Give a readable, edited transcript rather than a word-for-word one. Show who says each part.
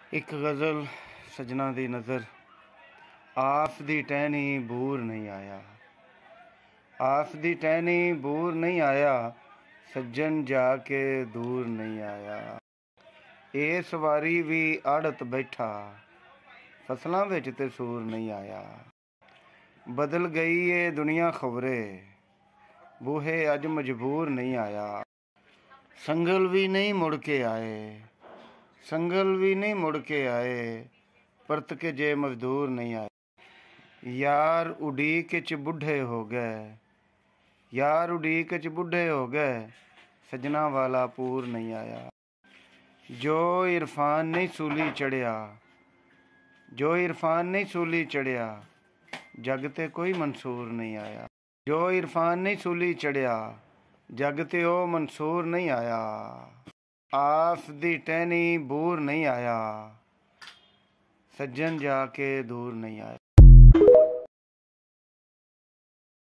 Speaker 1: एक गज़ल सजना दी नज़र। आस दी टहनी बूर नहीं आया, आस दी टहनी बूर नहीं आया, सज्जन जाके दूर नहीं आया। इस वारी भी आड़त बैठा, फसलां विच ते सूर नहीं आया। बदल गई ये दुनिया खबरे, बूहे अज मजबूर नहीं आया। संगल भी नहीं मुड़ के आए, संगल भी नहीं मुड़ के आए, परत के जे मजदूर नहीं आए। यार उड़ीक च बुढ़े हो गए, यार उड़ीक च बुढ़े हो गए, सजना वाला पूर नहीं आया। जो इरफान नहीं सूली चढ़िया, जो इरफान नहीं सूली चढ़िया, जग ते कोई मंसूर नहीं आया। जो इरफान नहीं सूली चढ़िया, जग ते ओ मंसूर नहीं आया। आस दी टहनी बूर नहीं आया, सज्जन जाके दूर नहीं आया।